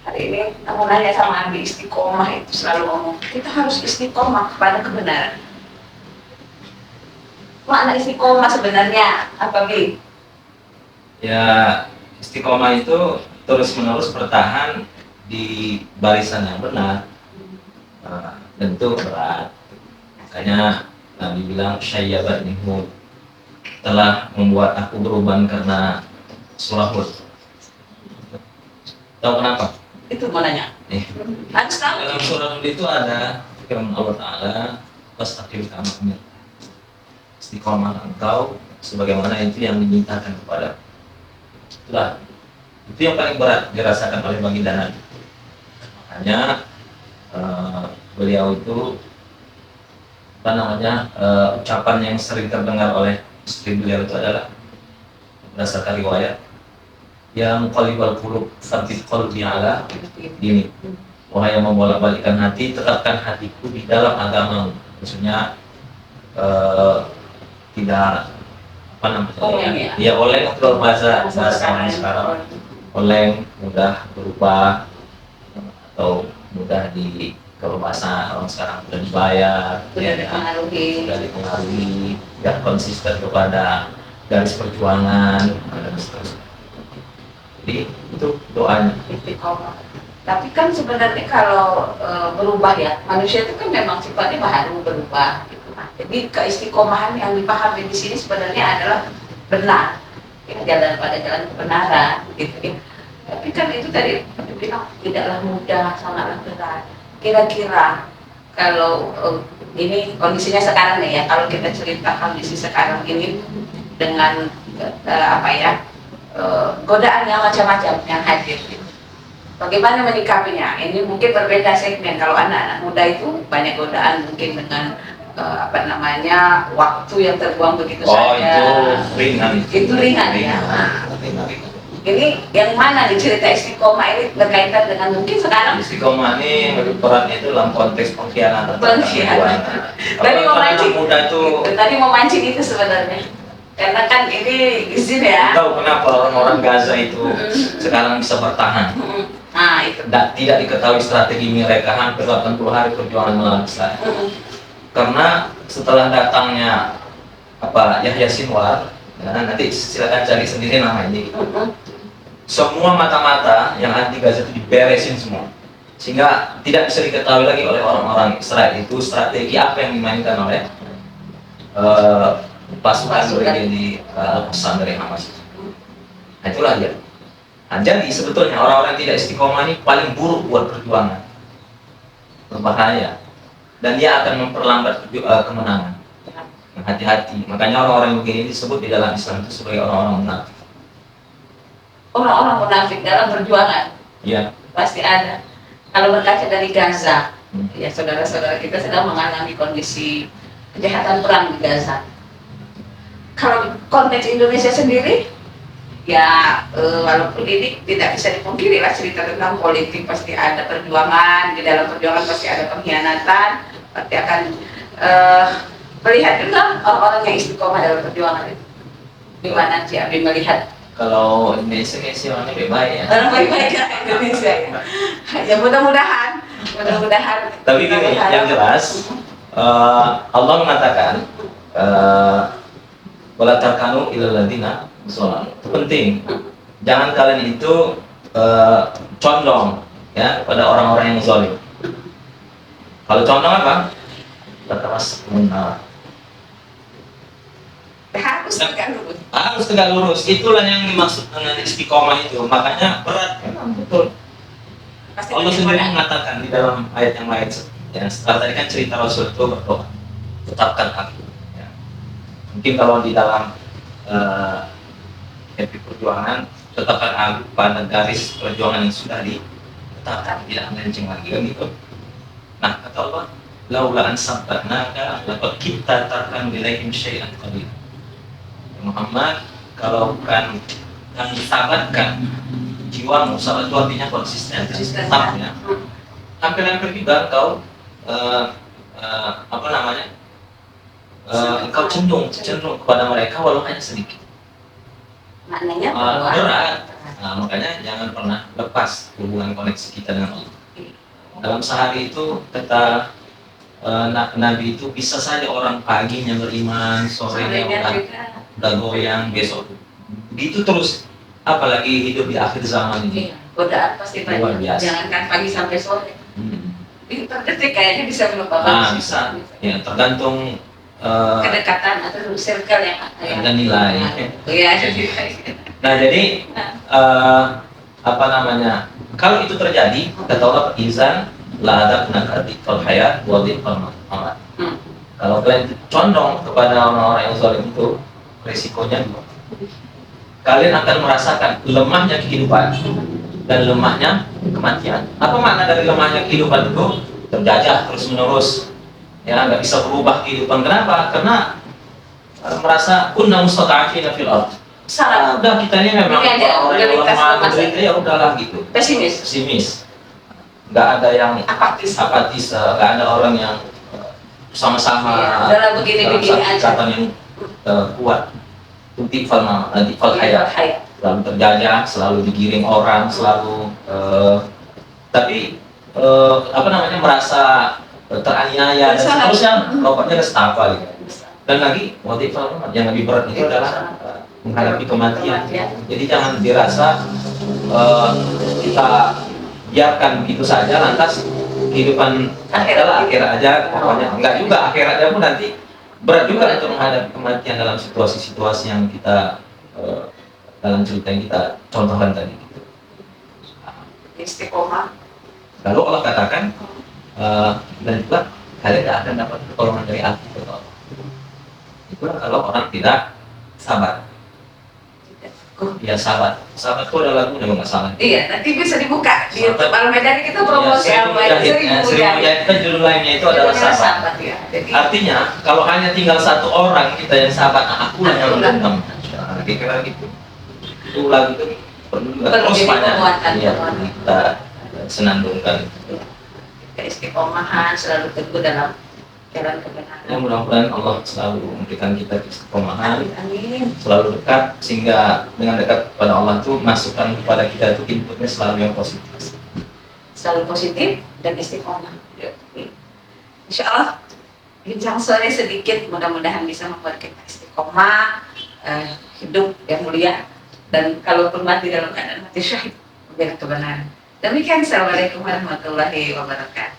Hari ini aku nanya sama Abi, istiqomah itu selalu ngomong, kita harus istiqomah kepada kebenaran. Makna istiqomah sebenarnya apa, Bi? Ya, istiqomah itu terus-menerus bertahan di barisan yang benar. Tentu berat. Makanya Nabi bilang syayyabatni Hud, telah membuat aku beruban karena surah Hud. Tahu kenapa? Itu mau nanya. Harus tahu. Dalam surah Hud itu ada firman Allah Ta'ala, fastaqim kama umirta. Istiqomah engkau sebagaimana itu yang dimintakan kepada. Itulah, itu yang paling berat dirasakan oleh baginda Nabi. Makanya beliau itu ucapan yang sering terdengar oleh istri beliau itu adalah berdasarkan riwayat, yang qalibal qulub tsabbit qalbi ala dini. Wahai yang membolak-balikkan hati, tetapkan hatiku di dalam agamamu. Maksudnya tidak ya oleng kalau bahasa orang sekarang, oleng, mudah berubah, atau mudah kalau bahasa orang sekarang mudah dibayar, mudah dipengaruhi, tidak konsisten kepada garis perjuangan, dan seterusnya. Jadi itu doanya. Tapi kan sebenarnya kalau berubah ya, manusia itu kan memang sifatnya baru berubah. Jadi keistiqomahan yang dipahami di sini sebenarnya adalah benar, jalan pada jalan kebenaran, gitu ya. Tapi kan itu tadi bilang tidaklah mudah, sangatlah berat. Kira-kira kalau ini kondisinya sekarang nih ya, kalau kita cerita kondisi sekarang ini dengan godaan yang macam-macam yang hadir, gitu. Bagaimana menyikapinya? Ini mungkin berbeda segmen. Kalau anak-anak muda itu banyak godaan mungkin dengan waktu yang terbuang begitu saja. Itu ringan ya. Ini yang mana nih cerita istiqomah ini berkaitan dengan mungkin sekarang? Istiqomah ini perannya itu dalam konteks pengkhianatan. Tadi mau mancing itu sebenarnya. Karena kan ini izin ya. Tahu kenapa orang-orang Gaza itu sekarang bisa bertahan? Nah, itu. Tidak diketahui strategi mereka, hampir 80 hari perjuangan melawan Israel. Karena setelah datangnya Yahya Sinwar, nanti silakan cari sendiri nama ini. Semua mata-mata yang anti Gaza itu diberesin semua, sehingga tidak bisa diketahui lagi oleh orang-orang Israel itu strategi apa yang dimainkan oleh pasukan di Al-Qassam dari Hamas. Nah, itulah dia. Nah, jadi sebetulnya orang-orang yang tidak istiqomah ini paling buruk buat perjuangan, berbahaya, dan dia akan memperlambat kemenangan. Hati-hati. Makanya orang-orang yang begini disebut di dalam Islam itu sebagai orang-orang munafik. Orang-orang munafik dalam perjuangan. Iya. Pasti ada. Kalau berkaca dari Gaza, ya saudara-saudara kita sedang mengalami kondisi kejahatan perang di Gaza. Kalau konteks Indonesia sendiri, ya walaupun ini tidak bisa dipungkiri lah, cerita tentang politik pasti ada perjuangan, di dalam perjuangan pasti ada pengkhianatan, pasti akan melihat juga orang-orang yang istiqomah dalam perjuangan itu. Gimana Ci Abi melihat? Kalau Indonesia sih orangnya baik-baik ya. Orang baik-baik ya Indonesia ya. Ya mudah-mudahan. Tapi gini, yang jelas Allah mengatakan wala tarkanu ilal ladzina zalamu. Itu penting. Jangan kalian itu condong ya pada orang-orang yang zalim. Kalau condong apa? Terus benar. Harus tegak lurus. Itulah yang dimaksud dengan istiqomah itu. Makanya berat memang betul. Allah sendiri mengatakan di dalam ayat yang lain. Ya, setelah tadi kan cerita Rasul itu berdoa, tetapkan aku. Ya. Mungkin kalau di dalam epic perjuangan, tetapkan aku pada garis perjuangan yang sudah ditetapkan, tidak melenceng lagi kan gitu. Nah, kata Allah, laula an sabbatnaka laqad kita tarkan ilaihim syai'an qalil. Muhammad, kalau bukan kami sabarkan jiwamu, sabar itu artinya konsisten, tetap ya. Hampir-hampir juga engkau engkau cenderung kepada mereka walau hanya sedikit. Maknanya bahwa berat. Nah, makanya jangan pernah lepas hubungan koneksi kita dengan Allah. Dalam sehari itu kata Nabi itu bisa saja orang paginya beriman, sorenya sorenya juga udah goyang, besok begitu terus. Apalagi hidup di akhir zaman ini. godaan pasti Luar banyak. biasa. Jangankan pagi sampai sore. Hmm. Per detik kayaknya bisa melupakan. Bisa. Ya, tergantung Kedekatan atau circle yang ada nilai. Iya, jadi Nah, jadi apa namanya? Kalau itu terjadi, kata Allah, izan la ada punaka fal hayat wa fal mamat. Kalau kalian condong kepada orang-orang yang zalim itu, risikonya dua. Kalian akan merasakan lemahnya kehidupan dan lemahnya kematian. Apa makna dari lemahnya kehidupan itu? Terjajah terus-menerus, ya nggak bisa berubah kehidupan. Kenapa? Karena merasa kunna mustada'afina fil ardh. salah. Udah kita ini memang Ini aja, orang yang realitas lemah, lemah menderita, ya udahlah gitu. Pesimis. Nggak ada yang Apatis. nggak ada orang yang sama-sama Iya, udahlah begini-begini dalam satu aja. ikatan yang kuat. Tifal hayat, selalu terjajah, selalu digiring orang, selalu tapi apa namanya, merasa teraniaya dan seterusnya, pokoknya nestapa gitu. Dan lagi motif yang lebih berat itu adalah menghadapi kematian. Jadi jangan dirasa kita biarkan begitu saja lantas kehidupan adalah akhirat aja, pokoknya enggak juga. Akhiratnya pun nanti berat juga untuk menghadapi kematian dalam situasi-situasi yang kita dalam cerita yang kita contohkan tadi. Istiqomah. Lalu Allah katakan dan juga kalian tidak akan dapat pertolongan dari aku, kata Allah. Itulah kalau orang tidak sabar. Ya sabar. Sabar itu adalah lagu kalau nggak salah. Iya, nanti bisa dibuka di Sahabat. YouTube Al-Medan kita promosi Seribu Mujahid. Seribu Mujahid kan judul lainnya itu adalah sabar. Ya. Jadi Artinya kalau hanya tinggal satu orang kita yang sabar, aku yang Akulah. menentang. Nah, kira-kira gitu. Itu lagu itu perlu juga Perlu terus jadi banyak. penguatan. Iya, kita senandungkan. keistiqomahan selalu teguh dalam jalan kebenaran. Ya, mudah-mudahan Allah selalu memberikan kita keistiqomahan, Amin. selalu dekat, sehingga dengan dekat kepada Allah itu masukan kepada kita itu inputnya selalu yang positif. Selalu positif dan istiqomah. Ya. Insya Allah bincang sore sedikit, mudah-mudahan bisa membuat kita istiqomah, hidup yang mulia, dan kalaupun mati dalam keadaan mati syahid, membela kebenaran. Demikian, assalamualaikum warahmatullahi wabarakatuh.